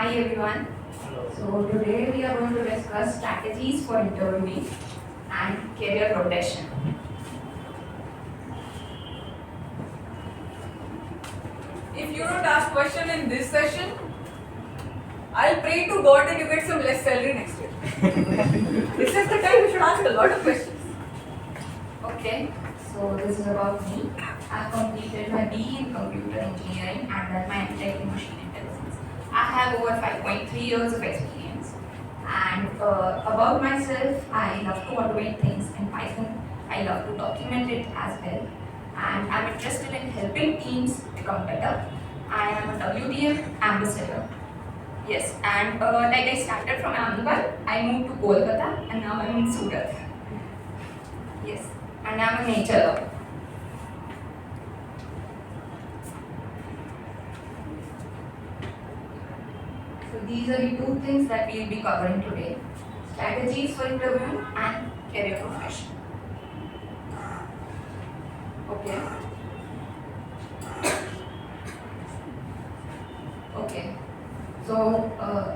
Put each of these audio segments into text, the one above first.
Hi everyone. So today we are going to discuss strategies for interviewing and career progression. If you don't ask question in this session, I'll pray to God that you get some less salary next year. This is the time you should ask a lot of questions. Okay, so this is about me. I have completed my BE in computer engineering and then my MTech in machine intelligence. I have over 5.3 years of experience. And about myself, I love to automate things in Python. I love to document it as well. And I'm interested in helping teams become better. I am a WDM ambassador. Yes, and like I started from Ahmedabad, I moved to Kolkata and now I'm in Surat. Yes, and I'm a nature lover. So these are the two things that we'll be covering today. Strategies for interviewing and career progression. Okay. Okay. So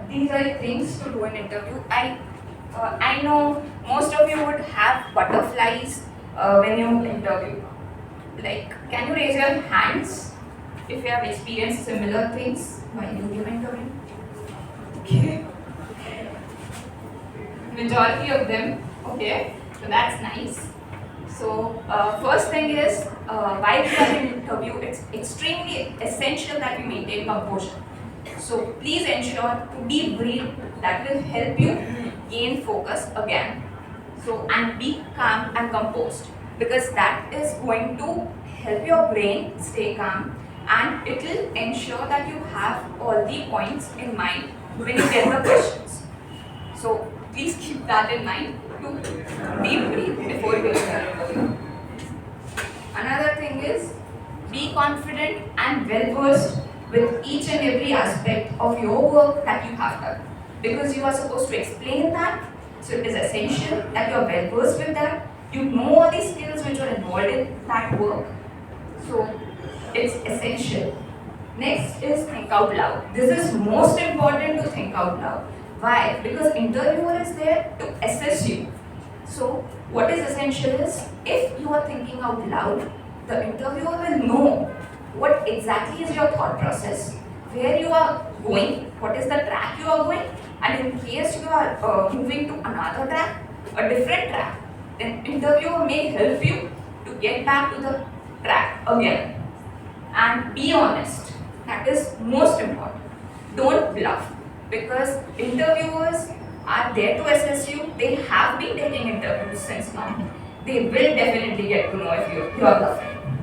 these are the things to do in interview. I know most of you would have butterflies when you interview. Like, can you raise your hands if you have experienced similar things while you give interview? Okay. Majority of them. Okay. So that's nice. So first thing is while we are in interview, it's extremely essential that we maintain composure. So please ensure to deep breathe. That will help you gain focus again. So and be calm and composed because that is going to help your brain stay calm and it will ensure that you have all the points in mind when you get the questions. So please keep that in mind to deep breathe before you get the interview. Another thing is be confident and well versed with each and every aspect of your work that you have done because you are supposed to explain that. So it is essential that you are well versed with that. You know all the skills which are involved in that work. So it's essential. Next is think out loud. This is most important to think out loud. Why? Because interviewer is there to assess you. So what is essential is if you are thinking out loud, the interviewer will know what exactly is your thought process, where you are going, what is the track you are going, and in case you are moving to another track, a different track, then interviewer may help you to get back to the track again. And be honest. That is most important. Don't bluff because interviewers are there to assess you. They have been taking interviews since now. They will definitely get to know if you are bluffing.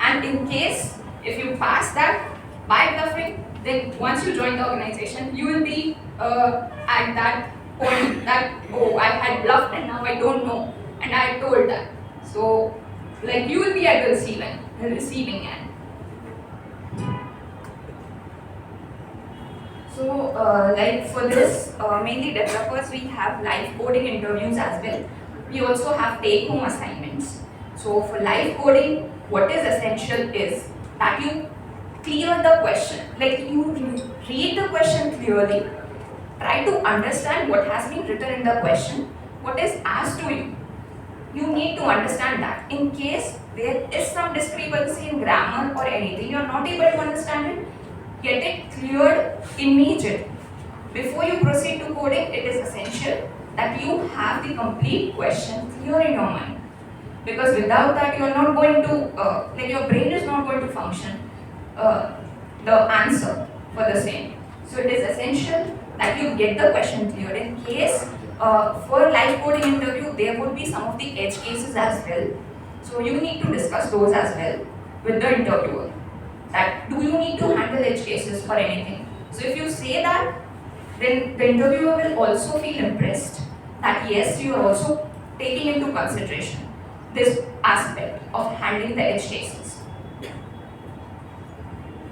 And in case if you pass that by bluffing, then once you join the organization, you will be at that point that oh I had bluffed and now I don't know and I told that. So like you will be at the receiving end. So like for this mainly developers we have live coding interviews as well. We also have take home assignments. So for live coding, what is essential is that you clear the question, like you read the question clearly, try to understand what has been written in the question, what is asked to you. You need to understand that. In case there is some discrepancy in grammar or anything, you are not able to understand it, get it cleared immediately. Before you proceed to coding, it is essential that you have the complete question clear in your mind. Because without that, you are not going to, like your brain is not going to function the answer for the same. So it is essential that you get the question clear. In case for live coding interview, there would be some of the edge cases as well. So you need to discuss those as well with the interviewer. That do you need to handle edge cases or anything? So if you say that, then the interviewer will also feel impressed that yes, you are also taking into consideration this aspect of handling the edge cases.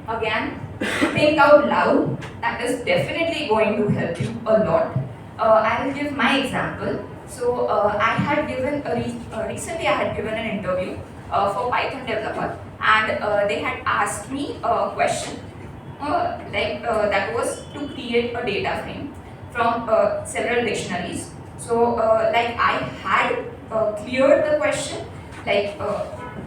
Again, think out loud. That is definitely going to help you a lot. I will give my example. So I had given recently I had given an interview for Python developer, and they had asked me a question that was to create a data frame from several dictionaries. So like I had cleared the question, like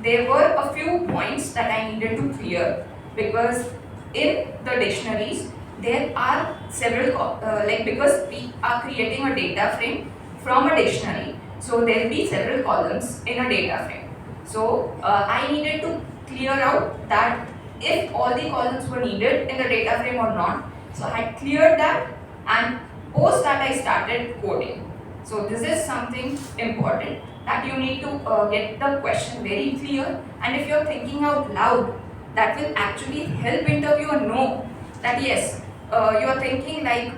there were a few points that I needed to clear, because in the dictionaries there are several because we are creating a data frame from a dictionary, so there will be several columns in a data frame. So I needed to clear out that if all the columns were needed in the data frame or not. So I had cleared that, and post that I started coding. So this is something important, that you need to get the question very clear, and if you're thinking out loud, that will actually help interviewer know that yes, you are thinking like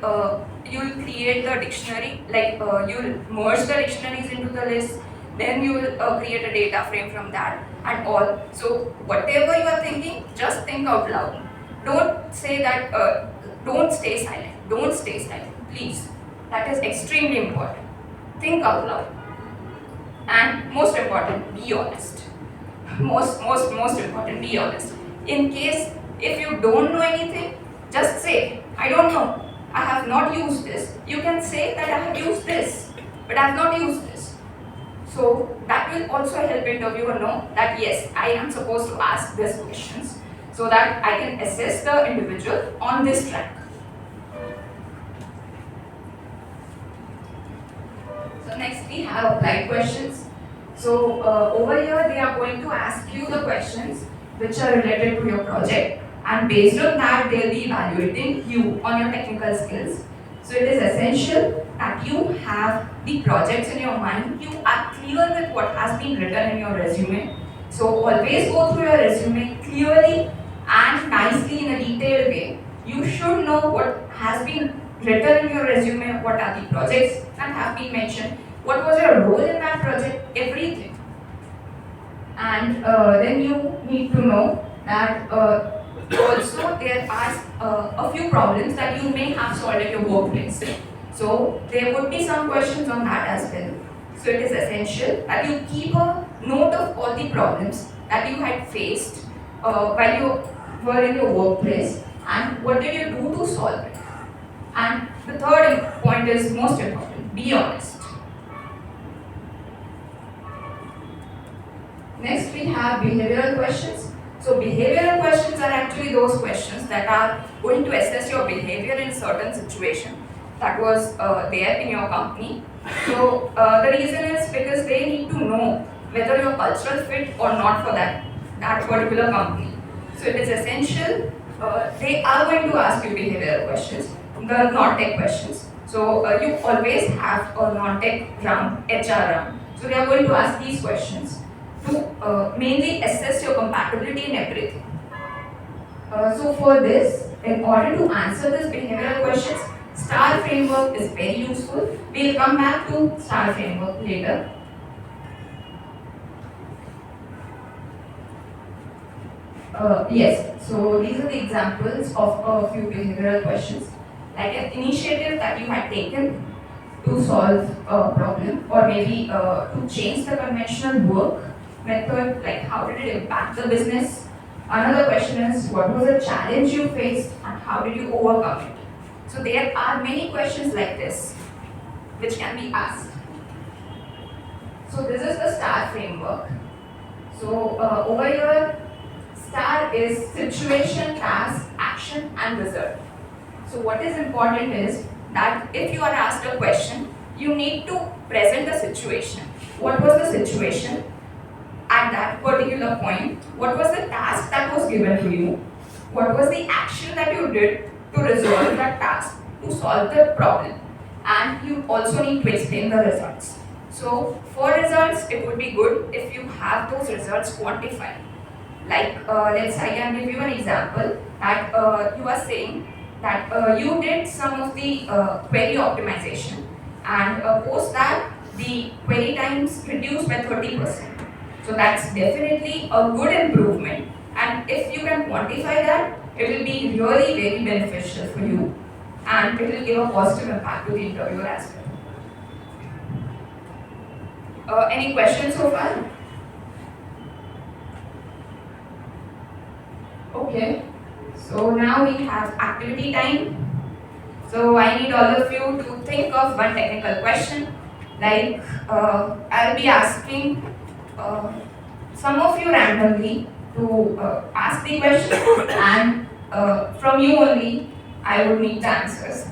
you'll create the dictionary, like you'll merge the dictionaries into the list, then you will create a data frame from that and all. So whatever you are thinking, just think out loud. Don't say that, don't stay silent. Don't stay silent, please. That is extremely important. Think out loud. And most important, be honest. Most important, be honest. In case if you don't know anything, just say, I don't know. I have not used this. You can say that I have used this, but I have not used this. So that will also help interviewer know that yes, I am supposed to ask these questions, so that I can assess the individual on this track. So next we have applied questions. So over here they are going to ask you the questions which are related to your project, and based on that they will be evaluating you on your technical skills. So it is essential that you have the projects in your mind, you are clear with what has been written in your resume. So always go through your resume clearly and nicely in a detailed way. You should know what has been written in your resume, what are the projects that have been mentioned, what was your role in that project, everything. And then you need to know that also there are a few problems that you may have solved at your workplace. So there would be some questions on that as well. So it is essential that you keep a note of all the problems that you had faced while you were in your workplace, and what did you do to solve it. And the third point is most important, be honest. Next we have behavioral questions. So behavioral questions are actually those questions that are going to assess your behavior in certain situation that was there in your company. So the reason is because they need to know whether you're cultural fit or not for that particular company. So it is essential. They are going to ask you behavioral questions, the non-tech questions. So you always have a non-tech round, HR round. So they are going to ask these questions to mainly assess your compatibility in everything. So for this, in order to answer these behavioral questions, STAR framework is very useful. We'll come back to STAR framework later. Yes, so these are the examples of a few behavioral questions, like an initiative that you had taken to solve a problem, or maybe to change the conventional work method, like how did it impact the business. Another question is, what was the challenge you faced and how did you overcome it. So there are many questions like this which can be asked. So this is the STAR framework. So over here, STAR is situation, task, action and result. So what is important is that if you are asked a question, you need to present the situation. What was the situation at that particular point? What was the task that was given to you? What was the action that you did to resolve that task, to solve the problem? And you also need to explain the results. So for results, it would be good if you have those results quantified. Like let's say I can give you an example that you are saying that you did some of the query optimization, and post that the query times reduced by 30%. So that's definitely a good improvement, and if you can quantify that, it will be really very beneficial for you, and it will give a positive impact to the interviewer as well. Any questions so far? Okay. So now we have activity time. So I need all of you to think of one technical question. Like I'll be asking some of you randomly to ask the question, and from you only I would need the answers.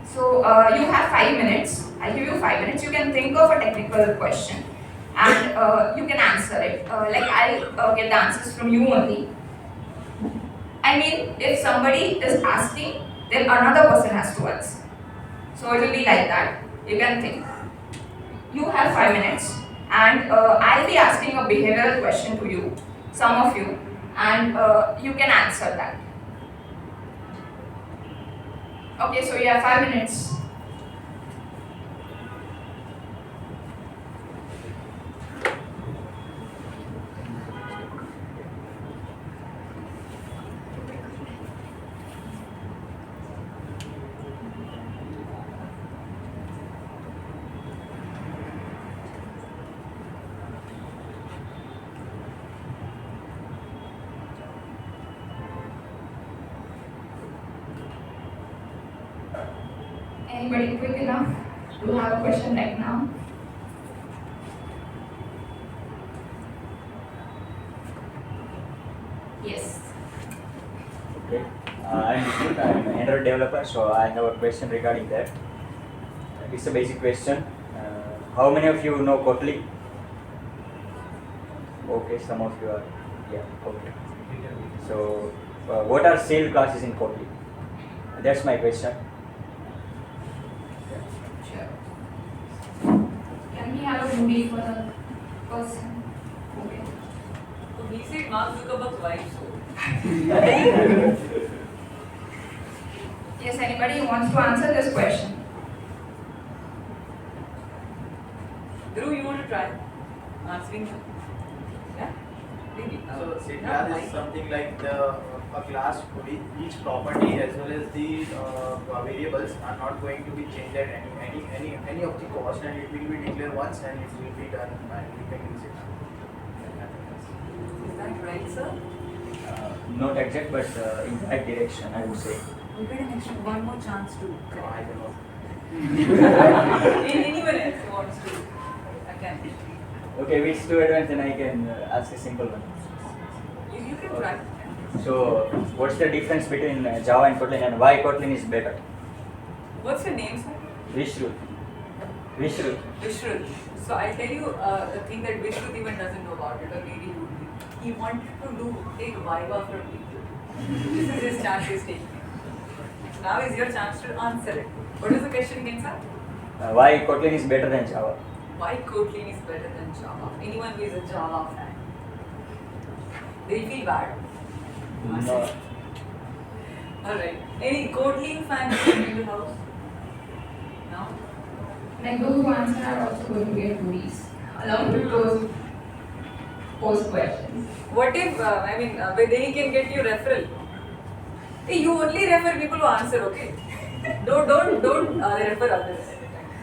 So you have 5 minutes. I give you 5 minutes. You can think of a technical question and you can answer it. Like I'll get the answers from you only. I mean, if somebody is asking, then another person has to answer. So it will be like that. You can think. You have 5 minutes, and I'll be asking a behavioral question to you, some of you, and you can answer that. Okay, so you have 5 minutes. Anybody quick enough to have a question right now? Yes. Okay. I'm an Android developer, so I have a question regarding that. It's a basic question. How many of you know Kotlin? Okay, some of you are. Yeah, okay. So, what are shell classes in Kotlin? That's my question. Sure. Can we have a movie for the person? Okay. So he said Mark Zuckerberg's wife, so. Yes, anybody who wants to answer this question? Dhruv, you want to try answering them? Yeah? Maybe. So C Yeah, class is something like a class with each property as well as the variables are not going to be changed at any of the cost, and it will be declared once and it will be done and you can use it. Is that right, sir? Not exact, but in that direction, I would say. We get an extra one more chance to. I don't know. Anyone else who wants to? I can. Okay, if it's too advanced, then I can ask a simple one. You can try. So, what's the difference between Java and Kotlin, and why Kotlin is better? What's your name, sir? Vishrut. Vishrut. Vishrut. So I'll tell you a thing that Vishrut even doesn't know about it, or maybe rudely. He wanted to take Viva from people. This is his chance he's taking. Now is your chance to answer it. What is the question again, sir? Why Kotlin is better than Java? Why Kotlin is better than Java? Anyone who is a Java fan. They'll feel bad. No. Alright. Any Kotlin fans in the house? No? Like those who answer are also going to get goodies along with those post questions. What if, Vaidehi can get you referral? Hey, you only refer people who answer, okay? Don't refer others.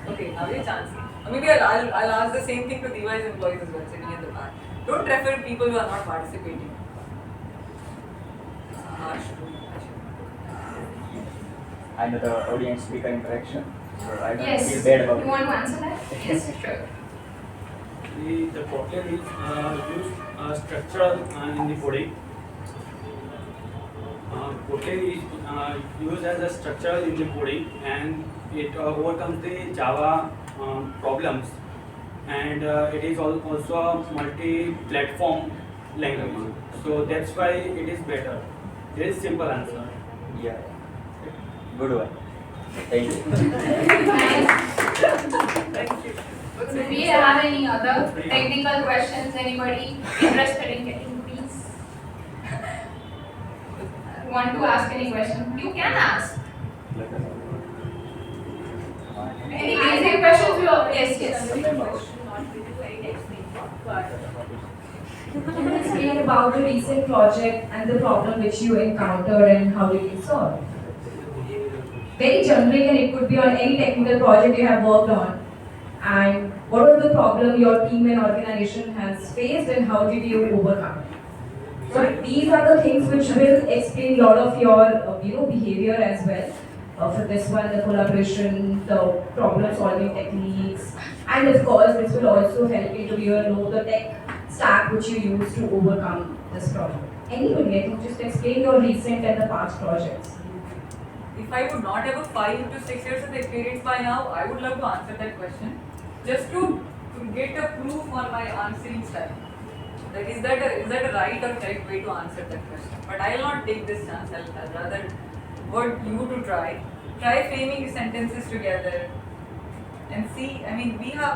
Okay, now your chance. Or maybe I'll ask the same thing to Device employees as well, sitting in the back. Don't refer people who are not participating. I know the audience speaker interaction, so I don't Yes. feel bad about You it. want to answer that? Yes, sure. The Kotlin is used structural in the coding. Kotlin is used as a structural in the coding, and it overcomes the Java problems, and it is also a multi-platform language. So that's why it is better. There is simple answer. Yeah. Good one. Thank you. Thank you. Do we have any other technical questions? Anybody interested in getting goodies? Want to ask any question? You can ask. Any basic questions? Yes, yes. Can you explain about the recent project and the problem which you encountered and how did you solve? Very generic, and it could be on any technical project you have worked on. And what was the problem your team and organization has faced and how did you overcome it? So these are the things which will explain a lot of your behavior as well. For this one, the collaboration, the problem solving techniques, and of course this will also help you to know the tech stack which you use to overcome this problem. Anybody, I think just explain your recent and the past projects. If I would not have a 5 to 6 years of experience by now, I would love to answer that question. Just to get a proof on my answering style. That is that a right or correct way to answer that question? But I will not take this chance. I'll rather want you to try. Try framing sentences together and see. I mean, we have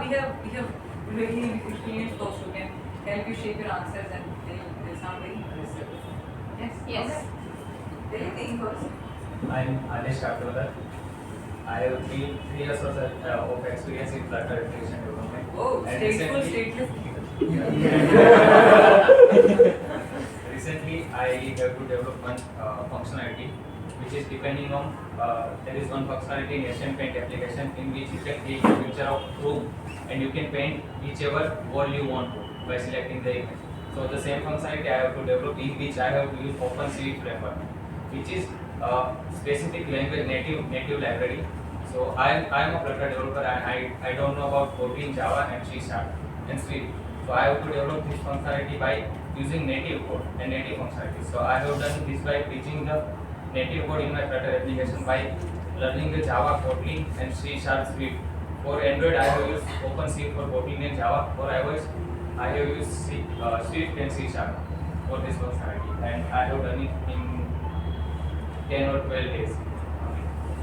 really experienced folks who can help you shape your answers and they'll sound very impressive. Yes. Yes. Tell your name first. I'm Vaidehi Khalpada. I have three years of experience in Flutter application development. Oh, And stateful, recently- stateless. Recently, I have to develop one functionality which is depending on there is one functionality in Asian Paint application in which you can take a picture of room and you can paint whichever wall you want to by selecting the image. So the same functionality I have to develop in which I have to use OpenCV framework, which is specific language native library. So I am a Flutter developer and I don't know about Kotlin, Java and C# and Swift. So I have to develop this functionality by using native code and native functionality. So I have done this by teaching the native code in my Flutter application by learning the Java, Kotlin and C# Swift. For Android I have used OpenCV for Kotlin and Java. For iOS I have used Swift and C# for this functionality and I have done it in 10 or 12 days.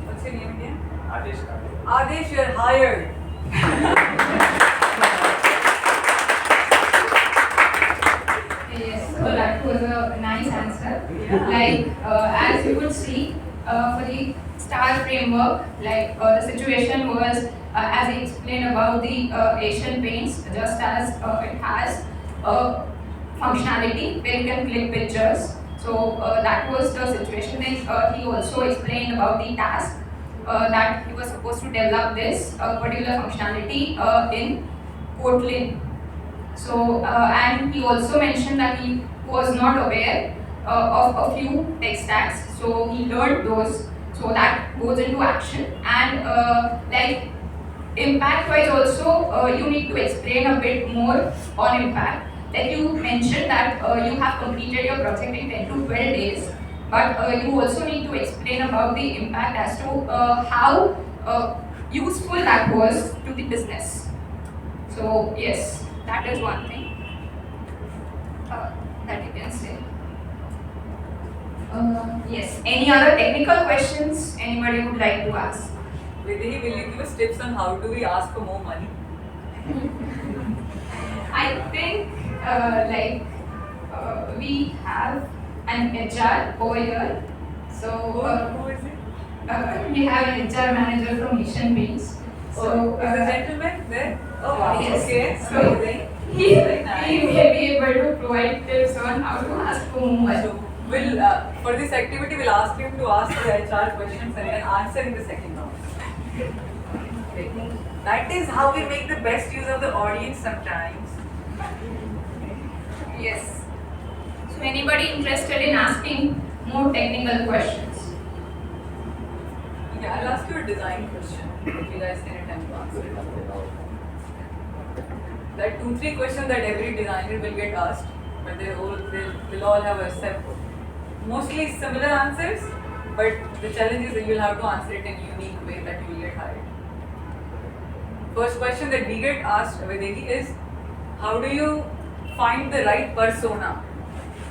What's your name again? Adesh Khalpada. Adesh, you're hired. Yes, so that was a nice answer. Yeah. Like, as you could see, for the star framework, like the situation was, as I explained about the Asian paints, just as it has functionality where you can click pictures. So that was the situation. Then he also explained about the task that he was supposed to develop this particular functionality in Kotlin. So and he also mentioned that he was not aware of a few tech stacks. So he learned those. So that goes into action. And like impact wise also, you need to explain a bit more on impact. Like you mentioned that you have completed your project in 10 to 12 days, but you also need to explain about the impact as to how useful that was to the business. So yes, that is one thing that you can say. Yes, any other technical questions anybody would like to ask? Vaidehi, will you give us tips on how do we ask for more money? I think we have an HR over here. So Who is it? we have an HR manager from Asian Paints. So Is the gentleman there? Oh, wow. yes. Okay. So Vaidehi. he Very nice. may be able to provide tips on how to ask for more money. So we'll for this activity we'll ask him to ask the HR questions and then answer in the second round. Okay. That is how we make the best use of the audience sometimes. Yes. So anybody interested in asking more technical questions? Okay, I'll ask you a design question if you guys can attempt to answer it. There are 2-3 questions that every designer will get asked, but they'll all have a mostly similar answers, but the challenge is that you'll have to answer it in a unique way that you will get hired. First question that we get asked, Vaidehi, is how do you find the right persona?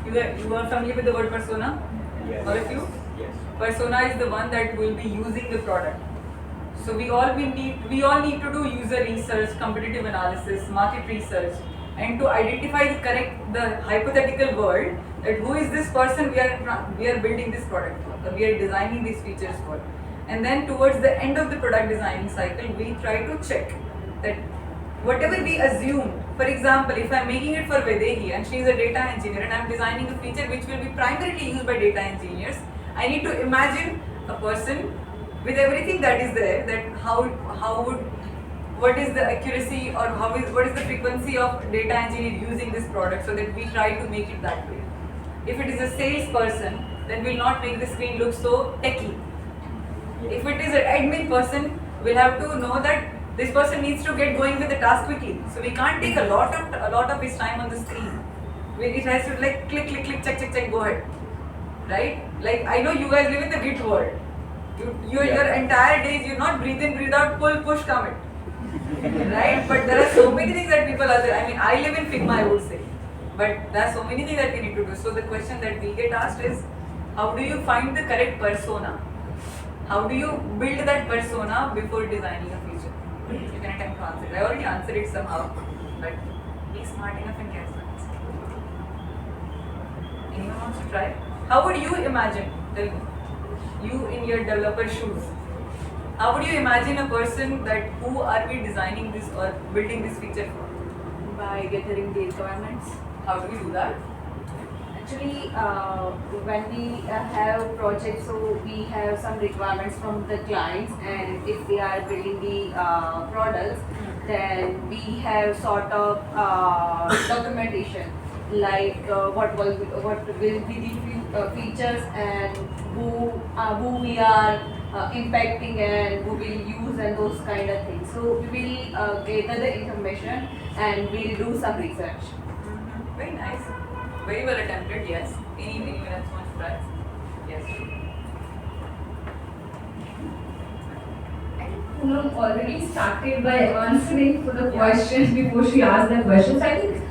You are familiar with the word persona? Yes. All of you? Yes. Persona is the one that will be using the product. So we all need to do user research, competitive analysis, market research, and to identify the hypothetical world that who is this person we are building this product for, or we are designing these features for. And then towards the end of the product designing cycle, we try to check that whatever we assume, for example, if I'm making it for Vaidehi and she is a data engineer and I'm designing a feature which will be primarily used by data engineers, I need to imagine a person with everything that is there, that what is the accuracy or what is the frequency of data engineer using this product, so that we try to make it that way. If it is a salesperson, then we'll not make the screen look so techy. If it is an admin person, we'll have to know that this person needs to get going with the task quickly. So we can't take a lot of his time on the screen. It has to like click, click, click, check, check, check, go ahead. Right? Like I know you guys live in the Git world. Your entire days, you not breathe in, breathe out, pull, push, commit. Right? But there are so many things that people are there. I mean, I live in Figma, I would say. But there are so many things that we need to do. So the question that we get asked is, how do you find the correct persona? How do you build that persona before designing a feature? You can attempt to answer it. I already answered it somehow, but be smart enough and catch that. Anyone wants to try? How would you imagine, tell me, you in your developer shoes, how would you imagine a person that who are we designing this or building this feature for? By gathering the requirements. How do we do that? Actually, when we have projects, so we have some requirements from the clients, and if we are building the products, then we have sort of documentation, like what will be the features and who we are impacting and who will use and those kind of things. So we will gather the information and we'll do some research. Very nice. Very well attempted, yes. Anyone else wants to try? Yes. Poonam already started by answering for the questions before she asked the questions. I think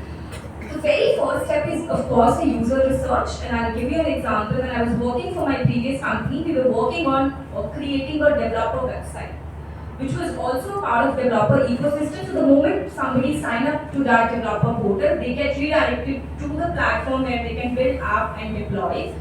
the very first step is, of course, a user research. And I'll give you an example. When I was working for my previous company, we were working on creating a developer website, which was also part of developer ecosystem. So the moment somebody sign up to that developer portal, they get redirected to the platform where they can build app and deploy.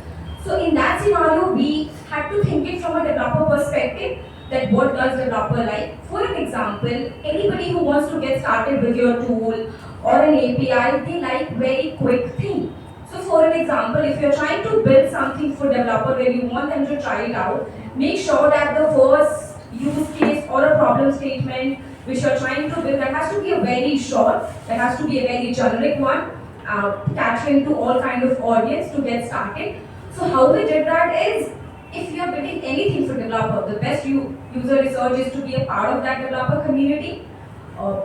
So in that scenario, we had to think it from a developer perspective, that what does developer like. For an example, anybody who wants to get started with your tool or an API, they like very quick thing. So for an example, if you're trying to build something for developer where you want them to try it out, make sure that the first use case or a problem statement which you're trying to build, that has to be a very short, that has to be a very generic one, catering to all kind of audience to get started. So how we did that is, if you're building anything for developer, the best user research is to be a part of that developer community.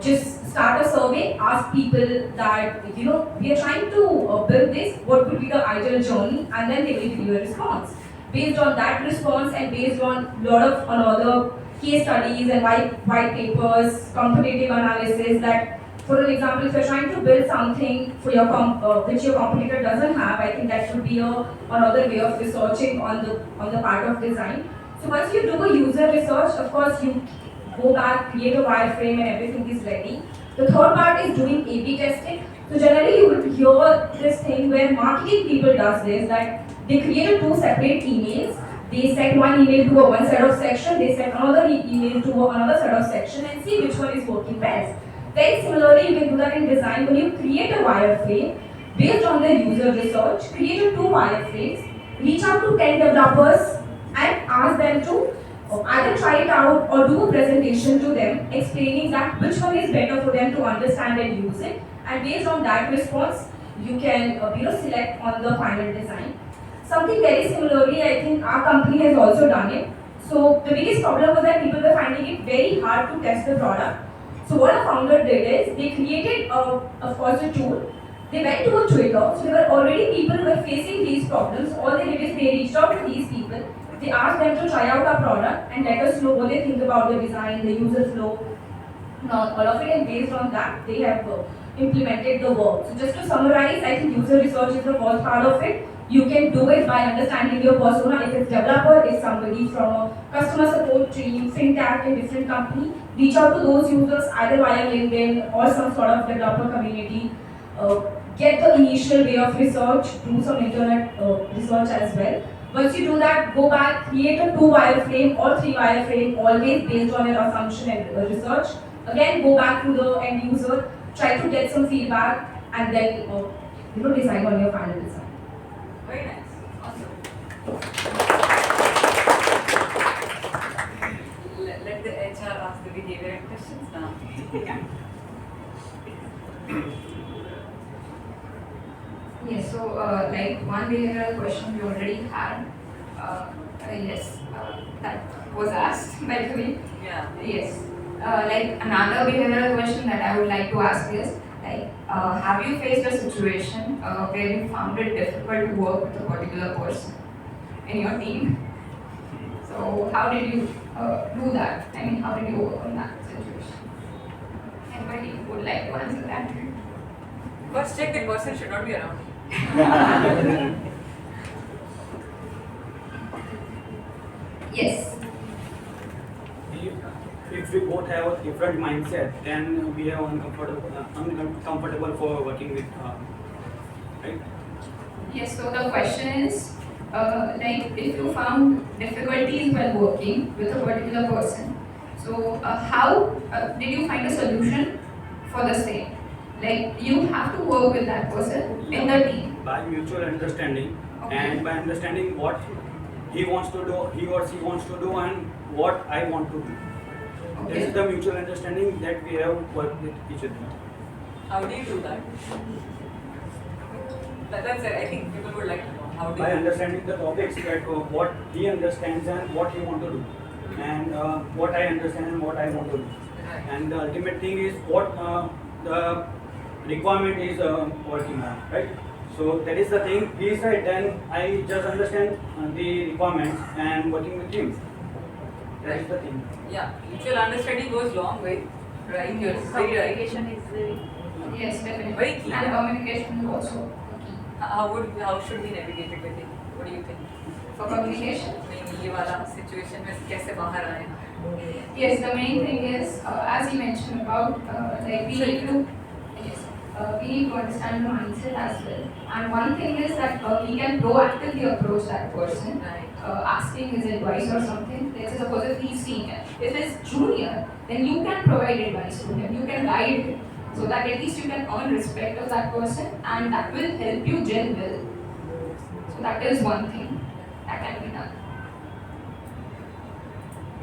Just start a survey, ask people that, we are trying to build this, what would be the ideal journey, and then they will give you a response. Based on that response and based on a lot of other case studies and white papers, competitive analysis, that for an example, if you're trying to build something for your which your competitor doesn't have, I think that should be another way of researching on the part of design. So once you do a user research, of course you go back, create a wireframe and everything is ready. The third part is doing A/B testing. So generally you will hear this thing where marketing people does this, that they create two separate emails. They send one email to one set of section, they send another email to another set of section and see which one is working best. Very similarly, you can do that in design. When you create a wireframe, based on the user research, create two wireframes, reach out to 10 developers and ask them to either try it out or do a presentation to them explaining that which one is better for them to understand and use it. And based on that response, you can select on the final design. Something very similarly, I think our company has also done it. So the biggest problem was that people were finding it very hard to test the product. So what a founder did is, they created of course a tool. They went to a Twitter, so there were already people who were facing these problems. All they did is they reached out to these people. They asked them to try out our product and let us know what they think about the design, the user flow, all of it, and based on that, they have implemented the work. So just to summarize, I think user research is the first part of it. You can do it by understanding your persona. If it's developer, if somebody from a customer support team, fintech, in different company, reach out to those users either via LinkedIn or some sort of developer community. Get the initial way of research, do some internet research as well. Once you do that, go back, create a 2 wireframe or 3 wireframe, always based on your assumption and research. Again, go back to the end user, try to get some feedback, and then decide on your final design. Very nice. Awesome. Let the HR ask the behavior test. questions now. Yes, so like one behavioral question we already had. Yes, that was asked by the way. Yeah. Yes. Like another behavioral question that I would like to ask is like, have you faced a situation where you found it difficult to work with a particular person in your team? So how did you do that? I mean, how did you overcome that situation? Anybody would like to answer that? First check the person should not be around. Yes. If we both have a different mindset, then we are uncomfortable for working with, right? Yes, so the question is, like if you found difficulties while working with a particular person, so how did you find a solution for the same? Like you have to work with that person in the team. By mutual understanding, Okay. and by understanding what he wants to do, he or she wants to do, and what I want to do. This is Okay. the mutual understanding that we have worked with each other. How do you do that? That's it. I think people would like to know. How do By you understanding the topics that what he understands and what he want to do, and what I understand and what I want to do. Right. And the ultimate thing is what the requirement is working on, right? So that is the thing. He is right, then I just understand the requirements and working with him. That is the thing. Yeah, mutual understanding goes long way. Right? You're very right. Communication is very Yes, definitely. Very key. And communication is also key. How should we navigate it with it? What do you think? For communication, नहीं ये वाला situation में कैसे बाहर आए हम? yes, the main thing is, as you mentioned about, like we need to, yes, we need to understand the mindset as well. And one thing is that we can proactively approach that person, Right. asking his advice or something. Let's say suppose if he's senior, if he's junior, then you can provide advice to him, you can guide him, so that at least you can earn respect of that person, and that will help you gel well. So that is one thing that can be done.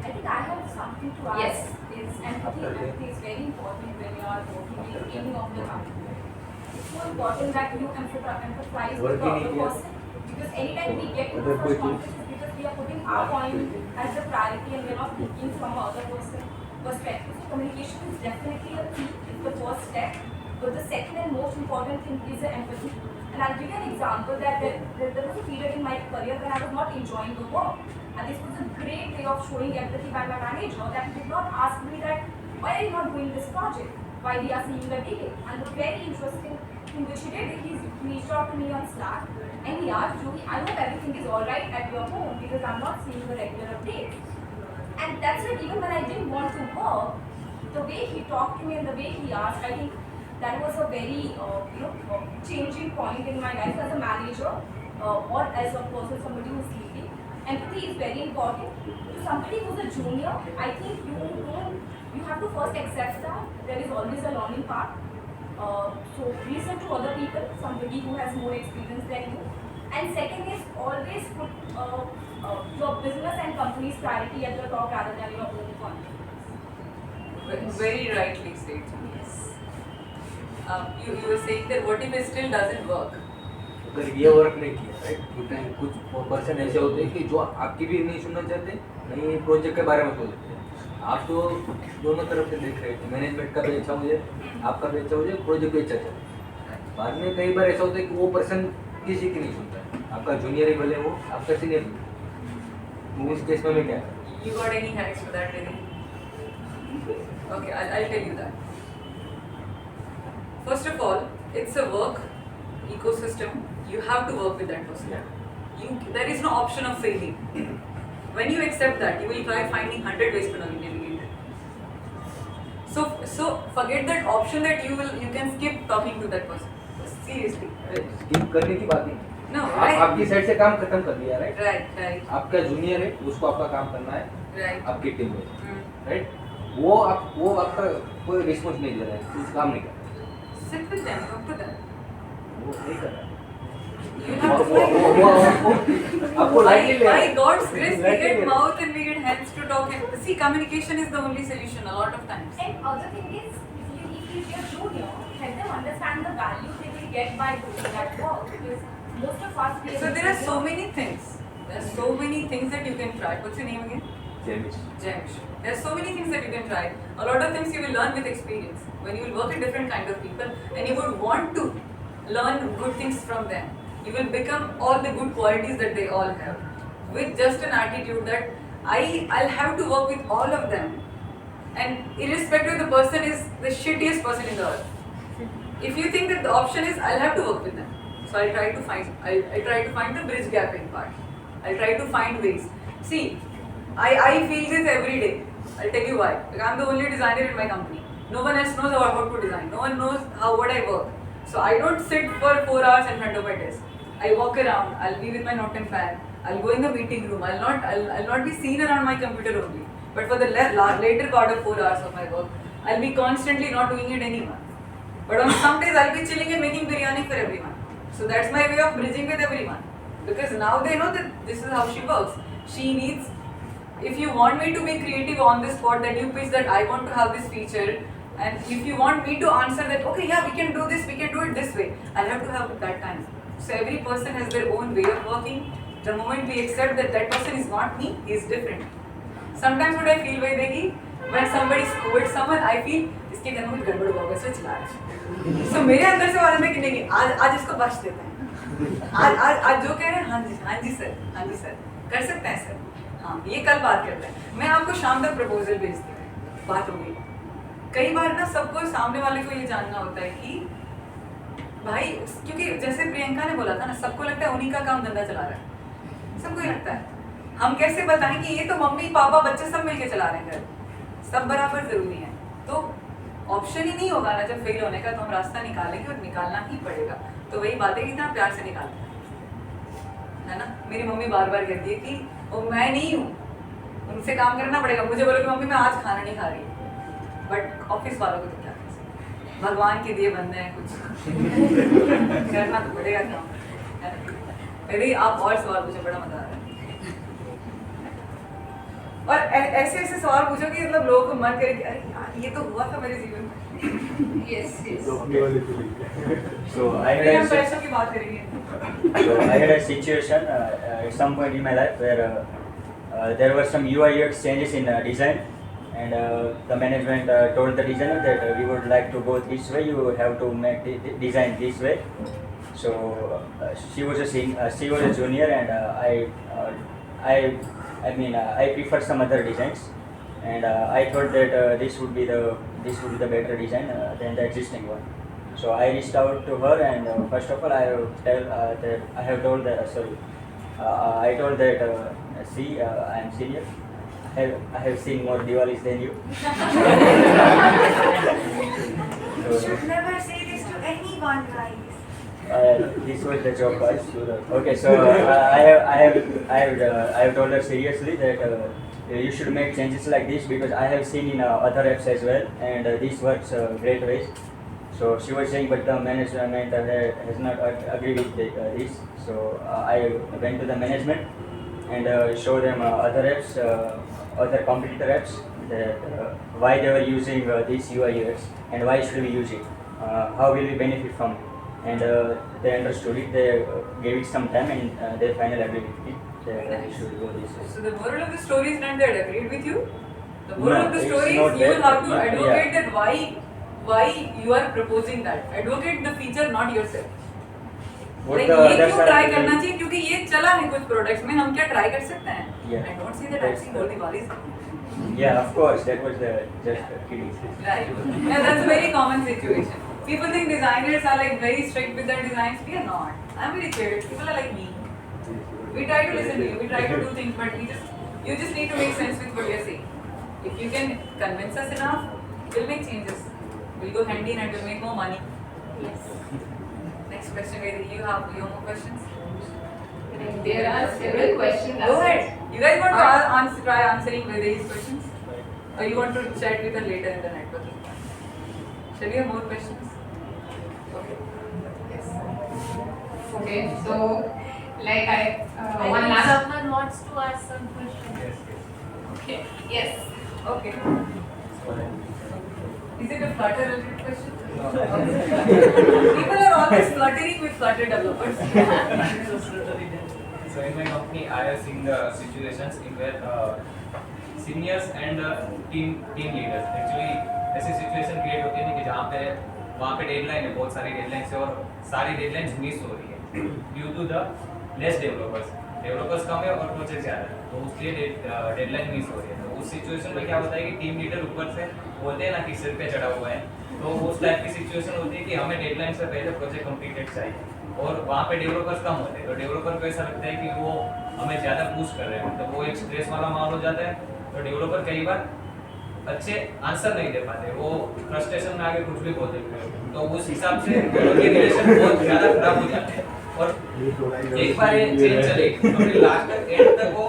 I think I have something to ask. Yes. Is empathy is very important when you are working with any of the company. It's so important that you empathize with the other person, because anytime we get into such conflicts, it's because we are putting our point as the priority and we are not thinking from the other person perspective. So communication is definitely a key. It's the first step. But the second and most important thing is the empathy. And I'll give you an example that there was a period in my career when I was not enjoying the work. And this was a great way of showing empathy by my manager, that he did not ask me that, why are you not doing this project? Why we are seeing the delay? And the very interesting thing which he did, he reached out to me on Slack and he asked, Julie, I hope everything is alright at your home because I'm not seeing the regular updates. And that's why even when I didn't want to work, the way he talked to me and the way he asked, I think that was a very changing point in my life as a manager or as a person, somebody who's leading. Empathy is very important. To somebody who's a junior, I think you have to first accept that there is always a learning part. So listen to other people, somebody who has more experience than you. And second is always put your business and company's priority at the top rather than your own confidence. Very rightly said. Yes. You were saying that what if it still doesn't work? अगर ये work नहीं किया right, कुछ person ऐसे होते हैं कि जो आपकी भी नहीं सुनना चाहते, नहीं प्रोजेक्ट के बारे में बोलते हैं। आप तो दोनों तरफ से देख रहे थे, मैनेजमेंट का भी अच्छा हो जाए, आपका भी अच्छा हो जाए, प्रोजेक्ट भी अच्छा चले। बाद में कई बार ऐसा होता है कि वो पर्सन किसी की नहीं सुनता है, आपका जूनियर ही भले वो, आपका सीनियर भी। उस केस में मैं क्या करूँ? You got any hacks for that, Vaidehi? Okay, I'll tell you that. First of all, it's a work ecosystem. You have to work with that person. There is no option of failing. When you accept that, you will try finding 100 ways to navigate it. So forget that option that you can skip talking to that person. Seriously. Skip करने की बात नहीं। No, आप right. आपकी side से काम खत्म कर दिया राइट। Right. आपका जूनियर है, उसको आपका काम करना है Right. आपकी टीम में, राइट। वो आपका कोई रिस्पॉन्स नहीं दे रहा है, कुछ काम नहीं कर रहा है, Sit with them, talk to them. वो नहीं कर रहा है। You have to find. आपको lightly ले By God's grace, we get mouth and we get hands to talk. And see, communication is the only solution a lot of times. And other thing is, if you're junior, help them understand the value they will get by doing that work. Because most of us, we So there are so many things. There are so many things that you can try. What's your name again? James. James. There are so many things that you can try. A lot of things you will learn with experience. When you will work with different kind of people and you would want to learn good things from them, you will become all the good qualities that they all have. With just an attitude that I'll have to work with all of them. And irrespective the person is the shittiest person in the earth. If you think that the option is I'll have to work with them. So I'll try to find the bridge gap in part. I'll try to find ways. See, I feel this every day. I'll tell you why. Like I'm the only designer in my company. No one else knows how to design. No one knows what I work. So I don't sit for 4 hours in front of my desk. I walk around. I'll be with my note and pad. I'll go in the meeting room. I'll not be seen around my computer only. But for the later part of 4 hours of my work, I'll be constantly not doing it anymore. But on some days I'll be chilling and making biryani for everyone. So that's my way of bridging with everyone. Because now they know that this is how she works. She needs, if you want me to be creative on the spot, that you pitch that I want to have this feature, and if you want me to answer that, okay, yeah, we can do this, we can do it this way, I'll have to have that time. So every person has their own way of working. The moment we accept that that person is not me, he is different. Sometimes what I feel, Vaidehi, when somebody scolds someone, I feel इसके घर में गड़बड़ हुआ होगा, इसलिए चिल्ला रहा है. So मेरे अंदर से वाला है कि नहीं, आज इसको बख्श देते हैं. आज जो कह रहे हैं, हाँ जी सर, कर सकते हैं सर. हाँ, ये कल बात करते हैं. मैं आपको शाम तक प्रपोजल भेजती हूँ. बात हो गई. कई बार ना सबको सामने वाले को ये जानना होता है कि भाई, क्योंकि जैसे प्रियंका ने बोला था ना, सबको लगता है उन्हीं का काम धंधा चला रहा है. सबको ये लगता है. हम कैसे बताएं कि ये तो मम्मी पापा बच्चे सब मिलके चला रहे हैं घर. सब बराबर जरूरी है. तो ऑप्शन ही नहीं होगा ना जब फेल होने का, तो हम रास्ता निकालेंगे और निकालना ही पड़ेगा. तो वही बात है कि इतना प्यार से निकालते हैं, है ना. मेरी मम्मी बार बार कहती है कि वो मैं नहीं हूँ, उनसे काम करना पड़ेगा. मुझे बोलो कि मम्मी मैं आज खाना नहीं खा रही, बट ऑफिस वालों को तो क्या कर सकते, भगवान के दिए बंदे हैं, कुछ करना तो पड़ेगा काम. यदि आप और सवाल पूछो, बड़ा मजा आ रहा है. और ऐसे ऐसे सवाल पूछो कि मतलब लोगों को मन करे कि अरे यार ये तो हुआ था मेरे जीवन में. Yes. So I हम पैसों की बात करेंगे. So I had a situation at some point in my life where there were some UI UX changes in design, and the management told the designer that we would like to go this way. You have to make the design this way. So she was a junior, and I prefer some other designs, and I thought that this would be the better design than the existing one. So I reached out to her, and first of all I told that see, I am senior. I have seen more Diwalis than you. You should never say this to anyone, guys. This was the job guys. Okay, so I have told her seriously that you should make changes like this, because I have seen in other apps as well, and this works great ways. So she was saying, but the management has not agreed with this. So I went to the management and showed them other apps, other competitor apps, that why they were using this UI UX and why should we use it, how will we benefit from it. And they understood it, they gave it some time, and they finally agreed with it that we should go this way. So the moral of the story is not that agreed with you. The moral No, of the it's story not is you will that, have to yeah. advocate that why you are proposing that. Advocate the feature, not yourself. What Like the ये other क्यों side try will करना be- चाहिए, क्योंकि ये चला है कुछ products में, हम क्या ट्राई कर सकते हैं. Yeah. I don't see that That's actually all Diwalis. Yeah, of course, that was just kidding. Right. Yeah, that's a very common situation. People think designers are like very strict with their designs. We are not. I'm very chill. People are like me. We try to listen to you. We try to do things, but you just need to make sense with what you're saying. If you can convince us enough, we'll make changes. We'll go handy and we'll make more money. Yes. Next question, Vaidehi. You have more questions? There are several questions. Go ahead. You guys want to try answering Vaidehi's questions? Or you want to chat with her later in the networking part? Shall we have more questions? Okay. Yes. Okay, so like I one think last. someone wants to ask some questions. Yes, yes. Okay. Yes. Okay. Is it a Flutter related question? No. People are always fluttering with Flutter developers. So in my company, I have seen the situations in where seniors and team leaders actually ऐसी situation create होती है ना कि जहाँ पे वहाँ पे deadline है, बहुत सारी डेडलाइंस है और सारी डेडलाइंस मिस हो रही है due to the less developers कम है और प्रोजेक्ट ज़्यादा है, तो उसके लिए डेडलाइन मिस हो रही है। तो उस सिचुएशन में क्या होता है कि टीम लीडर ऊपर से बोलते हैं ना कि सिर पे चढ़ा हुआ है, तो उस टाइप की सिचुएशन होती है कि हमें डेडलाइन से पहले प्रोजेक्ट कंप्लीटेड चाहिए और वहाँ पे डेवलपर्स कम होते हैं, तो डेवलपर को ऐसा लगता है कि वो हमें ज़्यादा पुश कर रहे हैं, तो वो एक स्ट्रेस वाला माहौल हो जाता है। तो डेवलपर कई बार अच्छे आंसर नहीं दे पाते, वो फ्रस्ट्रेशन में आके कुछ भी बोल देते हैं, तो उस हिसाब से दोनों के रिलेशन बहुत ज़्यादा खराब हो जाते हैं और एक बार ये चेंज चलेगी तो फिर लास्ट तक एंड तक वो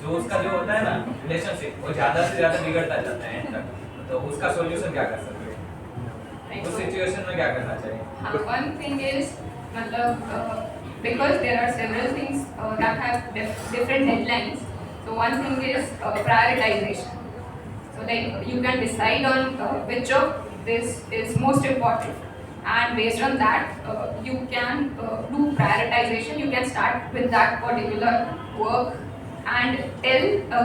जो उसका जो होता है ना रिलेशनशिप वो ज़्यादा से ज़्यादा बिगड़ता जाता है एंड तक। तो उसका सॉल्यूशन क्या कर सकते हैं, उस सिचुएशन में क्या करना चाहिए? हाँ, one thing is मतलब because there are several things that have different deadlines. So one thing is prioritization. So like you can decide on which of this is most important, and based on that you can do prioritization. You can start with that particular work and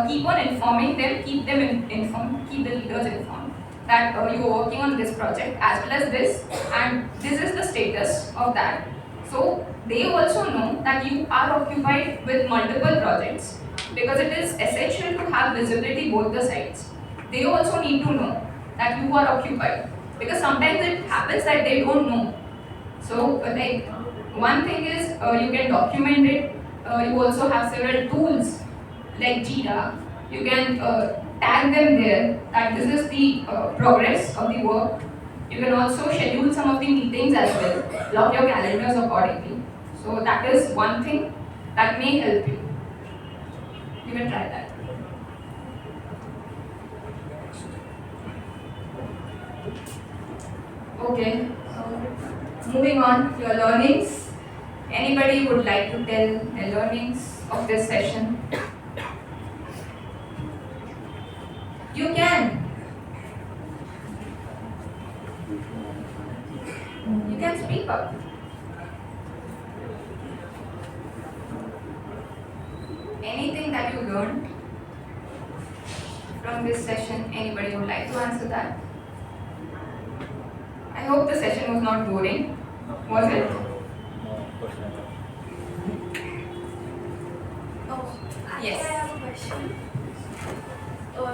keep on informing them, keep them informed, keep the leaders informed that you are working on this project as well as this, and this is the status of that. So they also know that you are occupied with multiple projects, because it is essential to have visibility both the sides. They also need to know that you are occupied, because sometimes it happens that they don't know. So like one thing is you can document it. You also have several tools like Jira. You can tag them there that this is the progress of the work. You can also schedule some of the meetings as well, lock your calendars accordingly. So that is one thing that may help you. You can try that. Okay, so moving on, your learnings. Anybody would like to tell their learnings of this session? You can. You can speak up. Anything that you learned from this session, anybody would like to answer that? I hope the session was not boring. Was it? No question. Oh, Yes. I have a question.